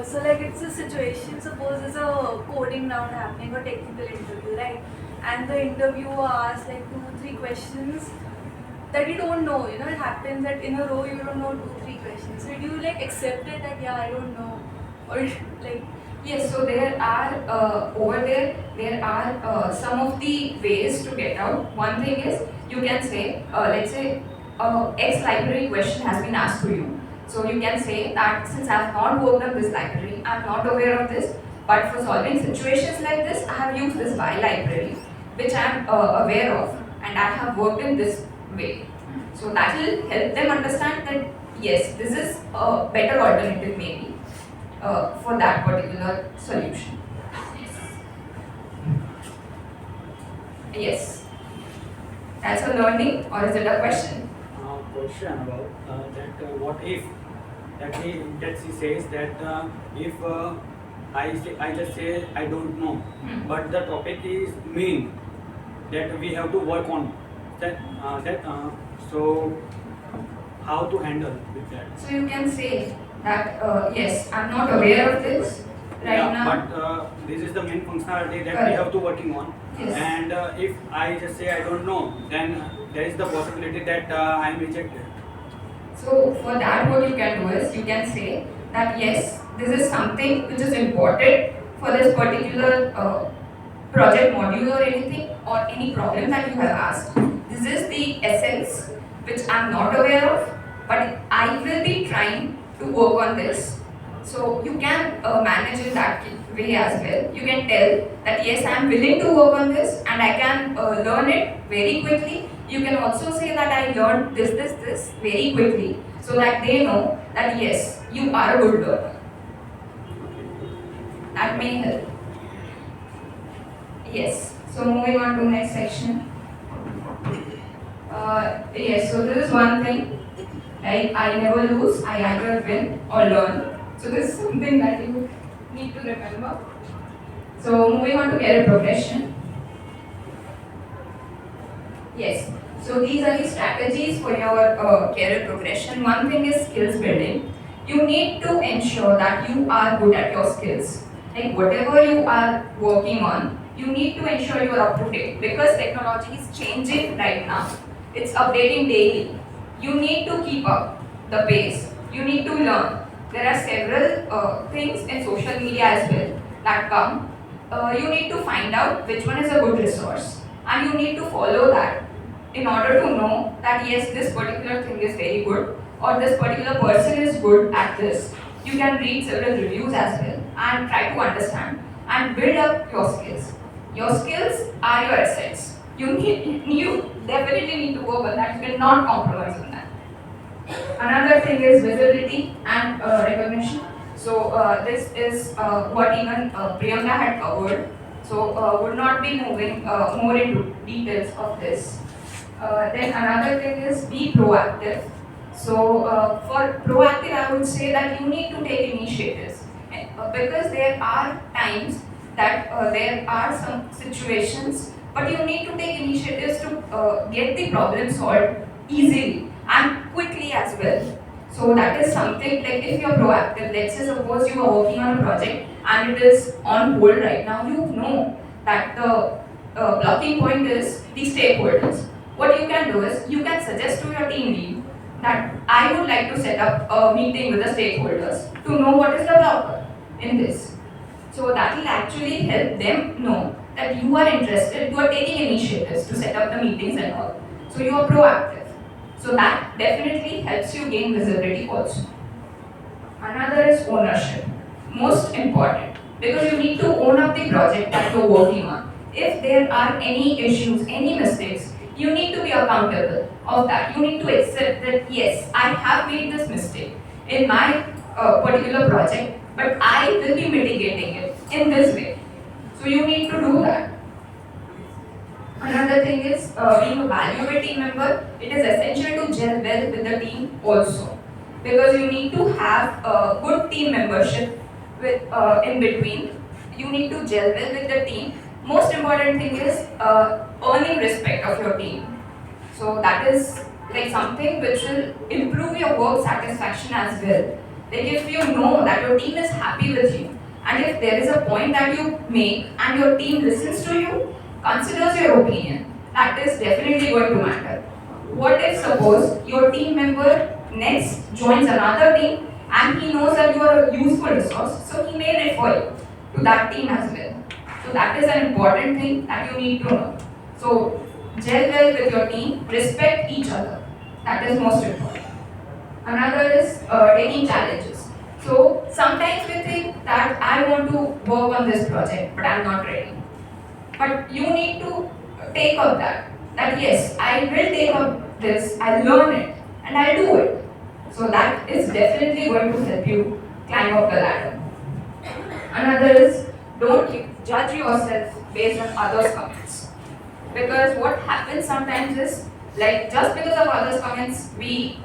So like it's a situation, suppose there's a coding round happening or technical interview, right? And the interviewer asks like 2-3 questions that you don't know, you know, it happens that in a row you don't know 2-3 questions. So do you like accept it that yeah, I don't know? Or like Yes, so there are there are some of the ways to get out. One thing is you can say, let's say X library question has been asked to you. So you can say that since I have not worked on this library, I am not aware of this, but for solving situations like this, I have used this Y library, which I am aware of, and I have worked in this way. So that will help them understand that yes, this is a better alternative maybe. For that particular solution. Yes. That's a learning, or is it a question? Question about that what if that she says that if I just say I don't know, but the topic is mean that we have to work on that so how to handle with that? So you can say that yes, I'm not aware of this right Yeah, now. but this is the main functionality that Correct. we have to working on. Yes. And if I just say I don't know, then there is the possibility that I am rejected. So for that, what you can do is you can say that yes, this is something which is important for this particular project module or anything or any problem that you have asked. This is the essence which I am not aware of, but I will be trying to work on this. So you can manage in that way as well. You can tell that yes, I am willing to work on this and I can learn it very quickly. You can also say that I learned this very quickly, so that they know that yes, you are a good learner. That may help. Yes. So moving on to next section. Yes. So this is one thing. Like I never lose. I either win or learn. So this is something that you need to remember. So moving on to career progression. Yes. So these are the strategies for your career progression. One thing is skills building. You need to ensure that you are good at your skills. Like whatever you are working on, you need to ensure you are up to date because technology is changing right now. It's updating daily. You need to keep up the pace. You need to learn. There are several things in social media as well that come. You need to find out which one is a good resource and you need to follow that in order to know that yes, this particular thing is very good or this particular person is good at this. You can read several reviews as well and try to understand and build up your skills. Your skills are your assets. You definitely need to work on that. You cannot compromise on that. Another thing is visibility and recognition. So this is what even Priyanka had covered. So would not be moving more into details of this. Then another thing is be proactive. So for proactive, I would say that you need to take initiatives because there are times that there are some situations, but you need to take initiatives to get the problem solved easily and quickly as well. So that is something like if you're proactive, let's say suppose you are working on a project and it is on hold right now, you know that the blocking point is the stakeholders. What you can do is you can suggest to your team lead that I would like to set up a meeting with the stakeholders to know what is the blocker in this. So that will actually help them know that you are interested, you are taking initiatives to set up the meetings and all. So you are proactive. So that definitely helps you gain visibility also. Another is ownership. Most important because you need to own up the project that you are working on. If there are any issues, any mistakes, you need to be accountable of that. You need to accept that yes, I have made this mistake in my particular project, but I will be mitigating it in this way. So you need to do that. Another thing is being a valuable team member. It is essential to gel well with the team also because you need to have a good team membership with in between. You need to gel well with the team. Most important thing is earning respect of your team. So that is like something which will improve your work satisfaction as well. Like if you know that your team is happy with you and if there is a point that you make and your team listens to you, considers your opinion, that is definitely going to matter. What if suppose your team member next joins another team and he knows that you are a useful resource, so he may refer you to that team as well. So that is an important thing that you need to know. So gel well with your team, respect each other. That is most important. Another is taking challenges. So sometimes we think that I want to work on this project, but I am not ready. But you need to take up that yes, I will take up this, I'll learn it, and I'll do it. So that is definitely going to help you climb up the ladder. Another is don't judge yourself based on others' comments. Because what happens sometimes is, like just because of others' comments, we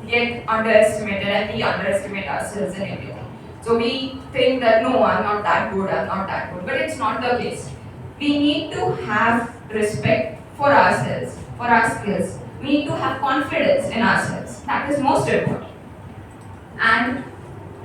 get underestimated and we underestimate ourselves and everything. So we think that no, I'm not that good, I'm not that good. But it's not the case. We need to have respect for ourselves, for our skills. We need to have confidence in ourselves. That is most important. And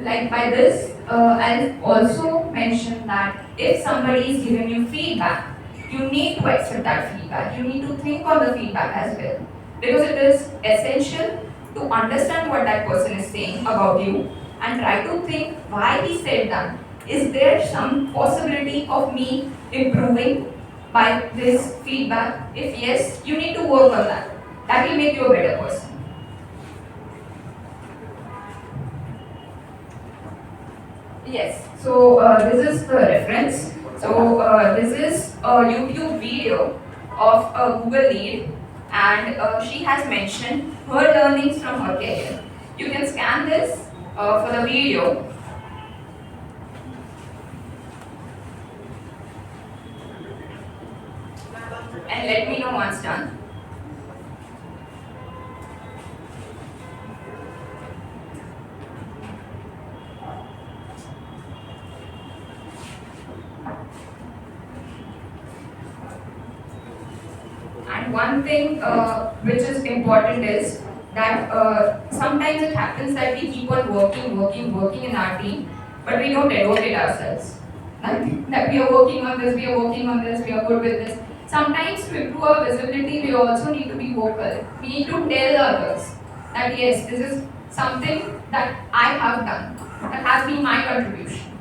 like by this, I'll also mention that if somebody is giving you feedback, you need to accept that feedback. You need to think on the feedback as well. Because it is essential to understand what that person is saying about you and try to think why he said that. Is there some possibility of me improving by this feedback? If yes, you need to work on that. That will make you a better person. Yes, so this is the reference. So this is a YouTube video of a Google lead and she has mentioned her learnings from her career. You can scan this for the video. And let me know once done. And one thing which is important is that sometimes it happens that we keep on working in our team, but we don't advocate ourselves. That we are working on this, we are working on this, we are good with this. Sometimes to improve our visibility, we also need to be vocal. We need to tell others that yes, this is something that I have done, that has been my contribution.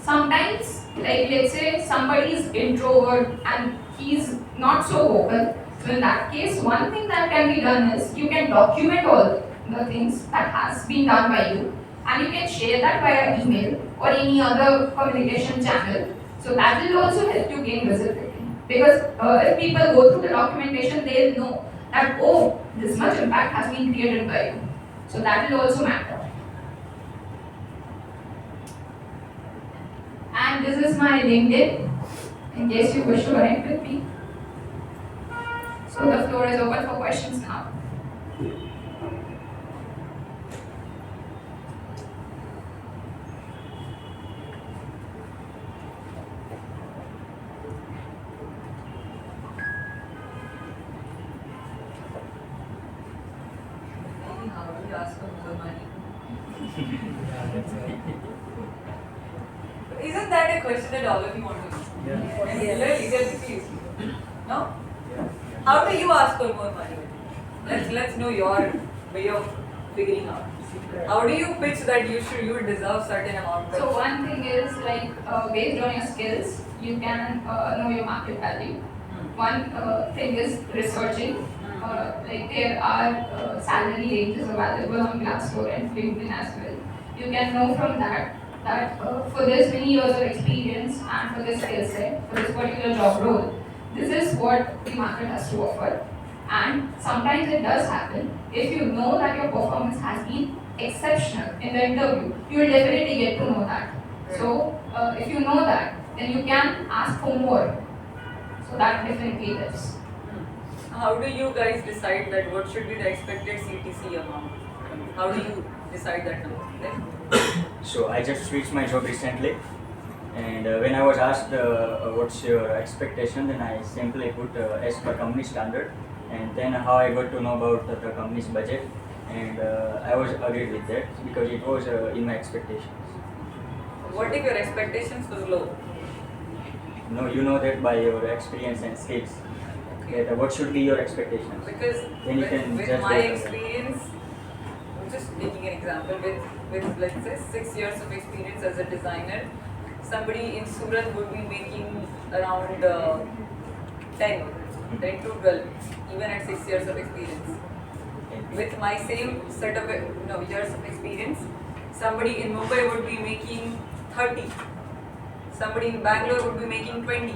Sometimes, like let's say somebody is introvert and he's not so vocal. So in that case, one thing that can be done is you can document all the things that has been done by you, and you can share that via email or any other communication channel. So that will also help you gain visibility. Because if people go through the documentation, they'll know that oh, this much impact has been created by you. So that will also matter. And this is my LinkedIn, in case you wish to connect with me. So the floor is open for questions now. How do you ask for more money? Isn't that a question that all of you want to know? Yeah. Please. No? How do you ask for more money? Let's know your way of figuring out. How do you pitch that you deserve certain amount? So one thing is like based on your skills, you can know your market value. One thing is researching. Like there are salary ranges available on Glassdoor and LinkedIn as well. You can know from that for this many years of experience and for this skill set, for this particular job role, this is what the market has to offer. And sometimes it does happen. If you know that your performance has been exceptional in the interview, you will definitely get to know that. So if you know that, then you can ask for more. So that definitely helps. How do you guys decide that what should be the expected CTC amount? How do you decide that number? So I just switched my job recently, and when I was asked what's your expectation, then I simply put as per company standard, and then how I got to know about the company's budget, and I was agreed with that because it was in my expectations. What if your expectations were low? No, you know that by your experience and skills. That what should be your expectations? Because then you can with judge my that. experience, I'm just taking an example, with let's say 6 years of experience as a designer, somebody in Surat would be making around 10 to 12, even at 6 years of experience. With my same set of years of experience, somebody in Mumbai would be making 30, somebody in Bangalore would be making 20.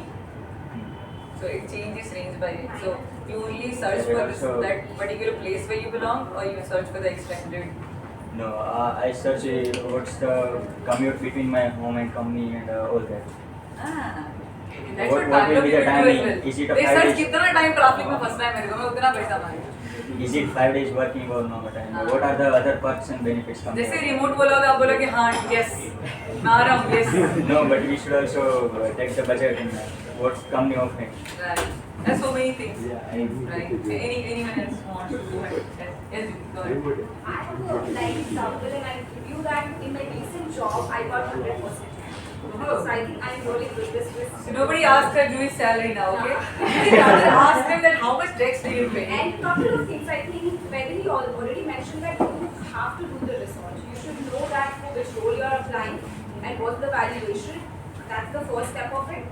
So it changes range by range. So you only search for that particular place where you belong, or you search for the extended? No, I search what's the commute between my home and company and all that. That's What what will be the timing? as well. Is it a They 5 search days? कितना time traffic में फंसना है मेरे को, मैं उतना पैसा मांगूंगा. Is it 5 days working or not? And what are the other perks and benefits coming? जैसे remote बोला होता आप बोला कि हाँ yes, मैं आ रहा हूँ yes. No, but we should also take the budget and what's company offering. Right. There's so many things. Yeah, Right. Anyone else wants to go ahead? Yes, go ahead. I have a like example and I'll give you that in my recent job I got 100%. So I think I'm really good with So nobody asked her Jewish salary now, okay? You rather ask them that how much tax do you pay? And couple of things I think Vaidehi already mentioned that you have to do the research. You should know that for which role you are applying and what's the valuation. That's the first step of it.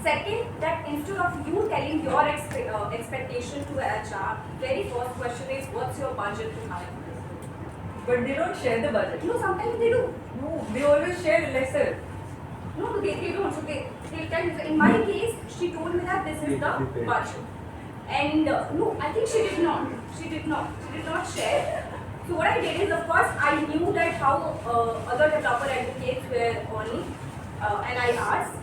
Second, that instead of you telling your expectation to HR, very first question is what's your budget to hire? But they don't share the budget. No, sometimes they do. No, they always share lesser. No, they don't. So they'll tell you. In my case, she told me that this is the budget. And no, I think she did not. She did not. She did not share. So what I did is, of course, I knew that how other developer advocates were earning, and I asked.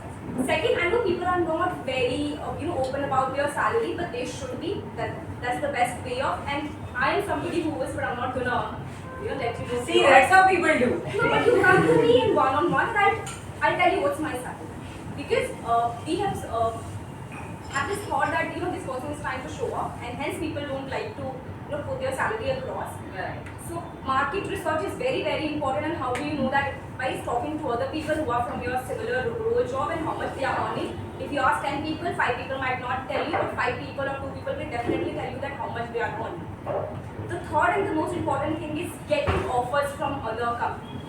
Second, I know people are not very open about their salary, but they should be. That's the best way of. And I am somebody who is, but I'm not gonna let you know. See, that's how people do. No, but you come to me in one-on-one that I'll tell you what's my salary. Because we have this thought that this person is trying to show off, and hence people don't like to put their salary across. Right. So market research is very, very important. And how do you know that? By talking to other people who are from your similar role job and how much they are earning. If you ask 10 people, 5 people might not tell you, but 5 people or 2 people will definitely tell you that how much they are earning. The third and the most important thing is getting offers from other companies.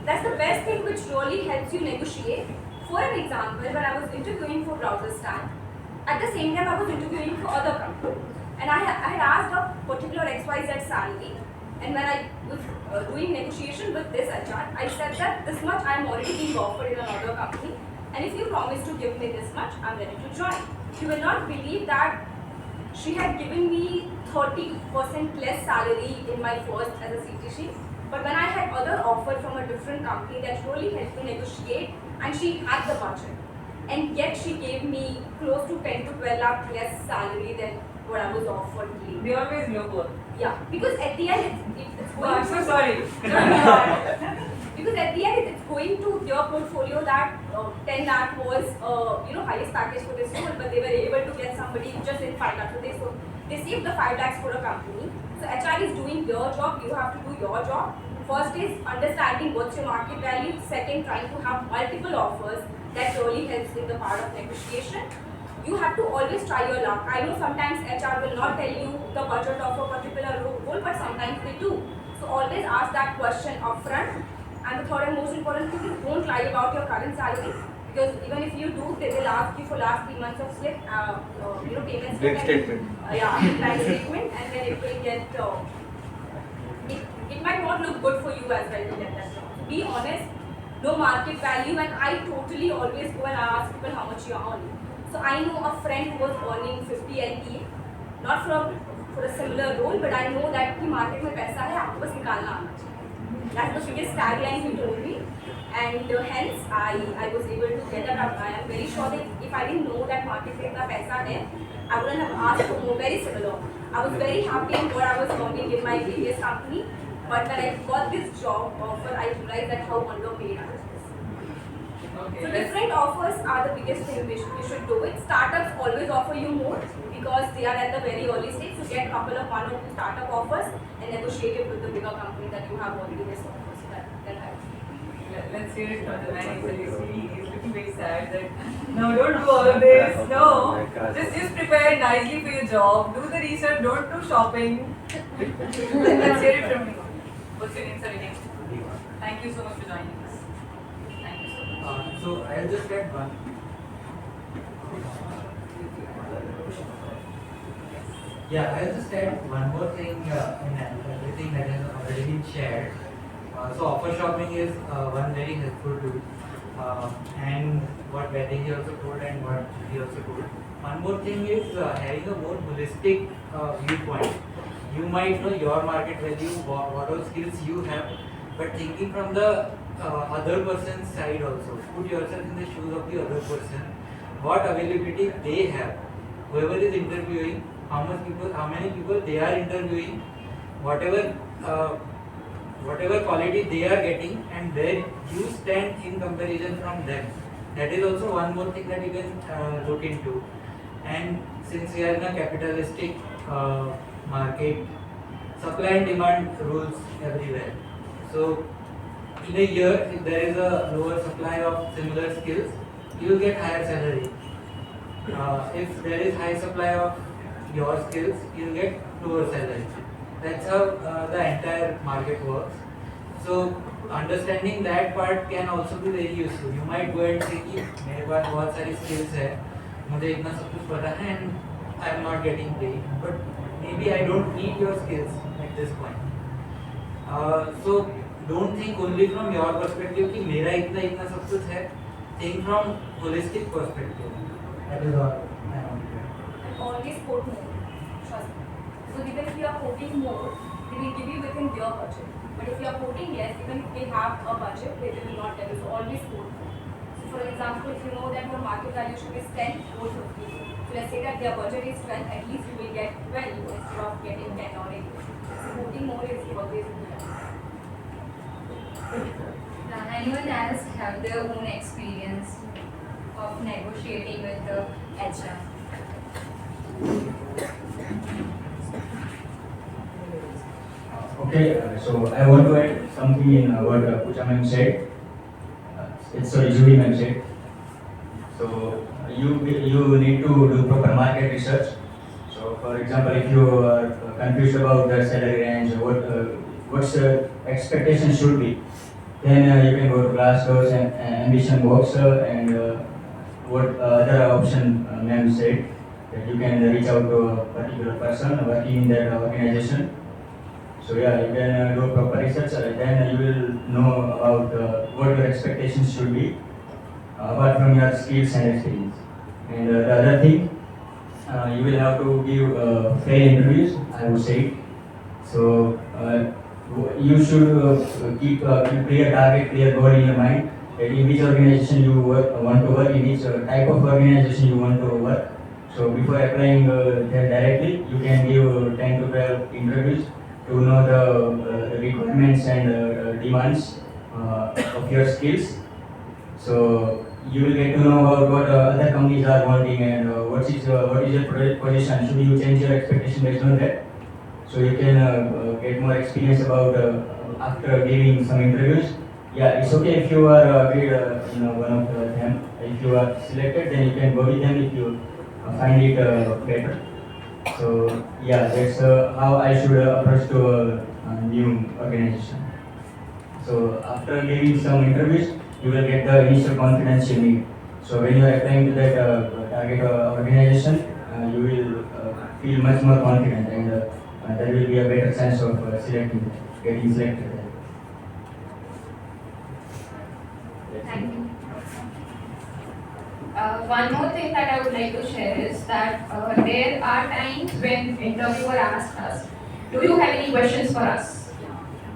That's the best thing which really helps you negotiate. For an example, when I was interviewing for Browser Stack, at the same time I was interviewing for other companies. And I had asked a particular XYZ salary, and when I was doing negotiation with this HR, I said that this much I am already being offered in another company, and if you promise to give me this much, I am ready to join. You will not believe that she had given me 30% less salary in my first as a CTC, but when I had other offer from a different company that really helped me negotiate, and she had the budget, and yet she gave me close to 10 to 12 lakh less salary than what I was offered. They always know both. Yeah, because at the end it's Oh, going I'm so sorry. because at the end it's going to their portfolio that 10 lakh was highest package for this role, but they were able to get somebody just in 5 lakhs. So they saved the 5 lakhs for a company. So HR is doing your job, you have to do your job. First is understanding what's your market value. Second, trying to have multiple offers. That really helps in the part of negotiation. You have to always try your luck. I know sometimes HR will not tell you the budget of a particular role, but sometimes they do. So always ask that question upfront. And the third and most important thing is don't lie about your current salary, because even if you do, they will ask you for last 3 months of slip, payment slip. Bank statement. Bank statement, and then it will get. It might not look good for you as well to get that. Be honest. No market value, and I totally always go and ask people how much you are earning. So I know a friend who was earning 50 LPA, not for a similar role, but I know that the market में पैसा है, आपको बस निकालना आना चाहिए. That's the biggest tagline he told me, and hence I was able to get that. I am very sure that if I didn't know that market में इतना पैसा है, I wouldn't have asked for more. Very similar. I was very happy in what I was earning in my previous company. But when I got this job offer, I realized that how underpaid I was. Okay, So different offers are the biggest thing you should do it. Startups always offer you more because they are at the very early stage. So get a couple of 1 or 2 startup offers and negotiate it with the bigger company that you have already this offer. So that helps. Let's hear it from the manager. You see, he's looking very sad that no, don't do all of this. No, just prepare nicely for your job. Do the research. Don't do shopping. Let's hear it from you. What's your name, sir? Again? Thank you so much for joining us. Thank you so much. So I'll just add one. Yeah, I'll just add one more thing in everything that has already been shared. So offer shopping is one very helpful tool, and what Vaidehi also told and what he also told. One more thing is having a more holistic viewpoint. You might know your market value, what all skills you have, but thinking from the other person's side also. Put yourself in the shoes of the other person. What availability they have. Whoever is interviewing, how many people they are interviewing, whatever quality they are getting, and where you stand in comparison from them. That is also one more thing that you can look into. And since we are in a capitalistic market, supply and demand rules everywhere. So in a year, if there is a lower supply of similar skills, you will get higher salary. If there is high supply of your skills, you will get lower salary. That's how the entire market works. So understanding that part can also be very useful. You might go and say कि मेरे पास बहुत सारी skills है, मुझे इतना सब कुछ पता है, and I am not getting paid. But maybe I don't need your skills at this point. So don't think only from your perspective कि मेरा इतना सब कुछ है. Think from holistic perspective. That is all I want to say. always quote more. Trust me. Because even if you are quoting more, they will give you within their budget. But if you are quoting less, even if they have a budget, they will not tell you. So always quote more. So for example, if you know that your market valuation is 10, quote 50. So let's say that their budget is 12, at least you will get 12 instead of getting 10 or 8. So quoting more is always good. Anyone else have their own experience of negotiating with the HR? Okay, so I want to add something in what Pooja ma'am said. Judy ma'am said. So you need to do proper market research. So for example, if you are confused about the salary range, what's the expectation should be, then you can go to Glassdoor's and Ambition Box and what other option ma'am said, that you can reach out to a particular person working in that organization. So yeah, you can do proper research, then you will know about what your expectations should be apart from your skills and experience. And the other thing, you will have to give fair interviews, I would say. So you should keep clear target, clear goal in your mind, that in which organization you want to work, in which type of organization you want to work. So before applying there directly, you can give 10 to 12 interviews to know the requirements and demands of your skills. So you will get to know about what other companies are wanting and what is your position. Should you change your expectation based on that? So you can get more experience about after giving some interviews. Yeah, it's okay if you are agreed, one of them. If you are selected, then you can go with them if you find it better. So yeah, that's how I should approach to a new organization. So after giving some interviews, you will get the initial confidence you need. So when you are applying to that target organization, you will feel much more confident and there will be a better chance of getting selected. Thank you. One more thing that I would like to share is that there are times when interviewer asks us, do you have any questions for us?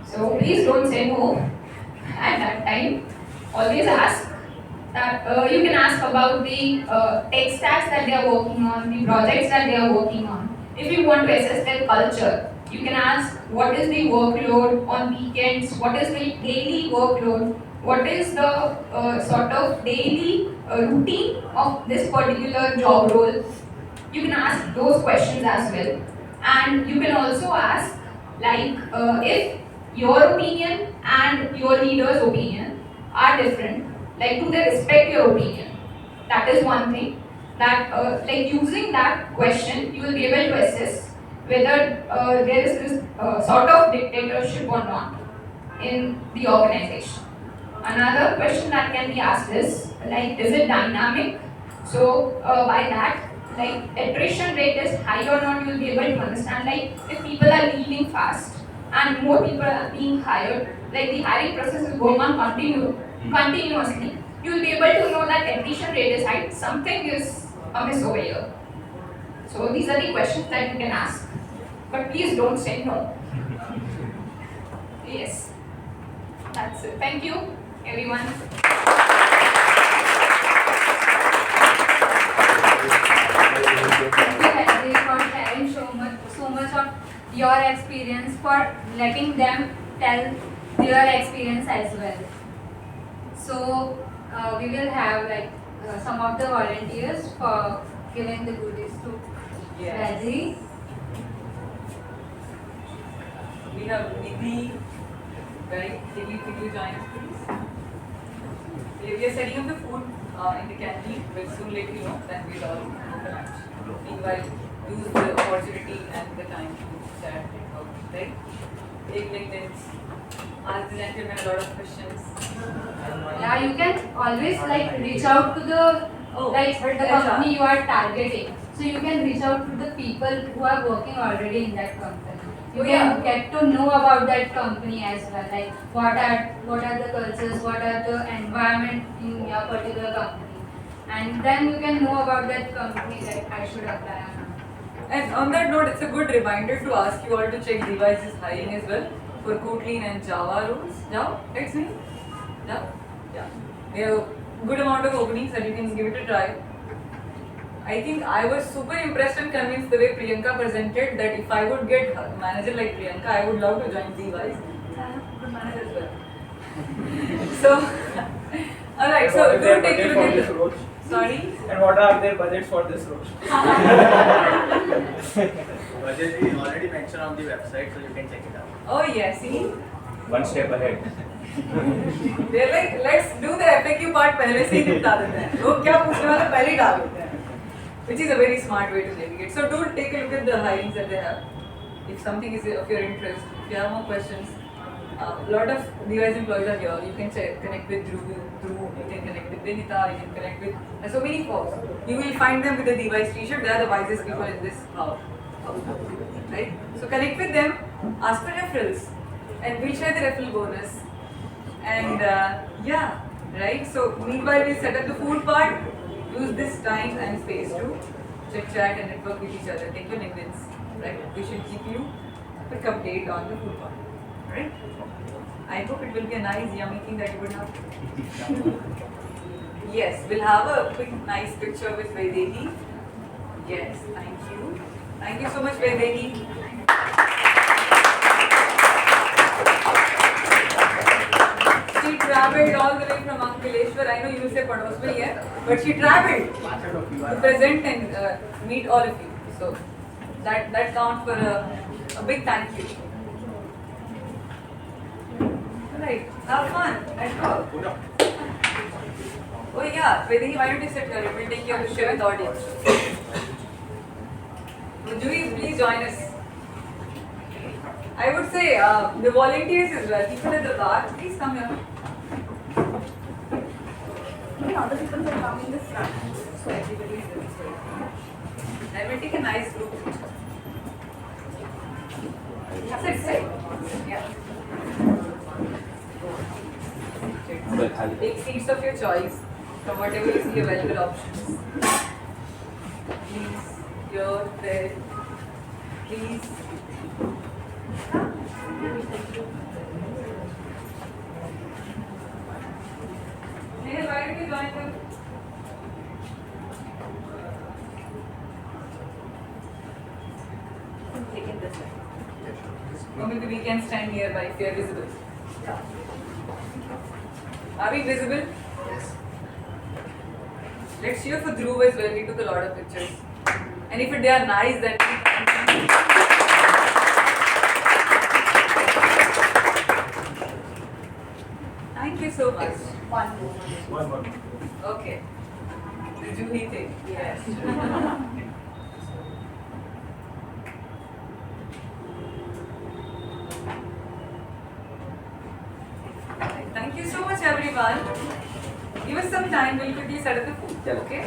So please don't say no at that time. Always ask that you can ask about the tech stacks that they are working on, the projects that they are working on. If you want to assess their culture, you can ask what is the workload on weekends, what is the daily workload, what is the sort of daily routine of this particular job role. You can ask those questions as well. And you can also ask like if your opinion and your leader's opinion are different, like do they respect your opinion? That is one thing. That like using that question, you will be able to assess whether there is this sort of dictatorship or not in the organization. Another question that can be asked is like, is it dynamic? So by that, like attrition rate is high or not, you will be able to understand like if people are leaving fast and more people are being hired, like the hiring process is going on continuously, you will be able to know that attrition rate is high, something is amiss over here. So these are the questions that you can ask, but please don't say no. Yes, that's it. Thank you, everyone. Thank you, Vaidehi, for sharing so much of your experience, for letting them tell their experience as well. So we will have like some of the volunteers for giving the goodies to Vaidehi. We have Nidhi. Right? Can you join us, please? We are setting up the food in the canteen. We'll soon let you know that we'll all go for lunch. Meanwhile, use the opportunity and the time to chat about, right? Take minutes. Ask the gentleman a lot of questions. Yeah, you can always like reach out to the the company you are targeting. So you can reach out to the people who are working already in that company. You can get to know about that company as well, like what are the cultures, what are the environment in your particular company, and then you can know about that company that I should apply or not. And on that note, it's a good reminder to ask you all to check Device's hiring as well for Kotlin and Java roles. Java, let's see. Java? Yeah. They have a good amount of openings and you can give it a try. I think I was super impressed and convinced the way Priyanka presented that if I would get a manager like Priyanka, I would love to join Device. I have a good manager as well. So, alright, so do take a look at this. Sorry? And what are their budgets for this role? Budget is already mentioned on the website, so you can check it out. Oh yeah, see? One step ahead. They're like, let's do the FAQ part पहले से ही निपटा देते हैं. लोग क्या पूछने वाले पहले ही डाल देते हैं. Which is a very smart way to navigate. So do take a look at the hirings that they have. If something is of your interest, if you have more questions, a lot of Device employees are here. You can connect with Dhruv, you can connect with Vinita, you can connect with so many folks. You will find them with the Device t-shirt. They are the wisest people in this house. Right? So connect with them, ask for referrals, and we'll share the referral bonus. And yeah, right? So meanwhile we set up the food part. Use this time and space to chit chat and network with each other. Take your LinkedIns, right? We should keep you quick update on the food part, right? I hope it will be a nice, yummy thing that you would have. Yes, we'll have a quick, nice picture with Vaidehi. Yes, thank you. Thank you so much, Vaidehi. She travelled all the way from Ankleshwar. I know you will say Pados mein hi hai, but she travelled to present and meet all of you. So that counts for a big thank you. Alright, have fun. Let's go. Oh yeah, Vaidehi, why don't you sit here? It will take care of the share with the audience. Juhi, please join us. I would say the volunteers as well, people at the back, please come here. Other people can come in the front, so everybody is in this way. And we'll take a nice group picture. Sit. Yeah. Take seats of your choice from whatever you see available options. Please, here, there. Please. Neil, why don't you join them? Take it this way. Or maybe we can stand nearby if we are visible. Are we visible? Yes. Let's cheer for Dhruv as well. He took a lot of pictures. And if they are nice, then thank you so much. One more. Okay. The Juhi thing. Yes. Thank you so much, everyone. Give us some time. We'll quickly set up the food. Okay?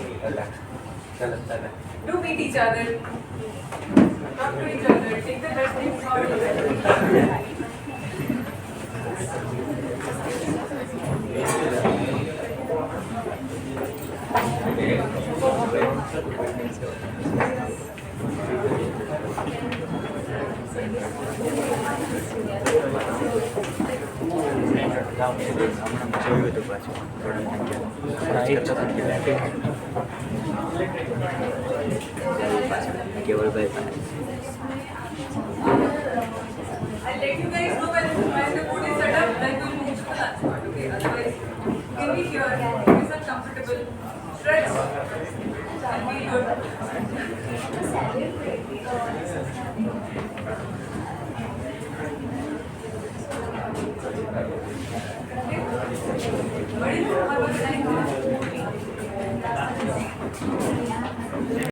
Do meet each other. Talk to each other. Take the best things out of it. केवल भाई I'll let you guys know when the food is set up, then we'll move to the lunch part, okay? Otherwise, you can be here, make yourself comfortable, stretch, and be good. What is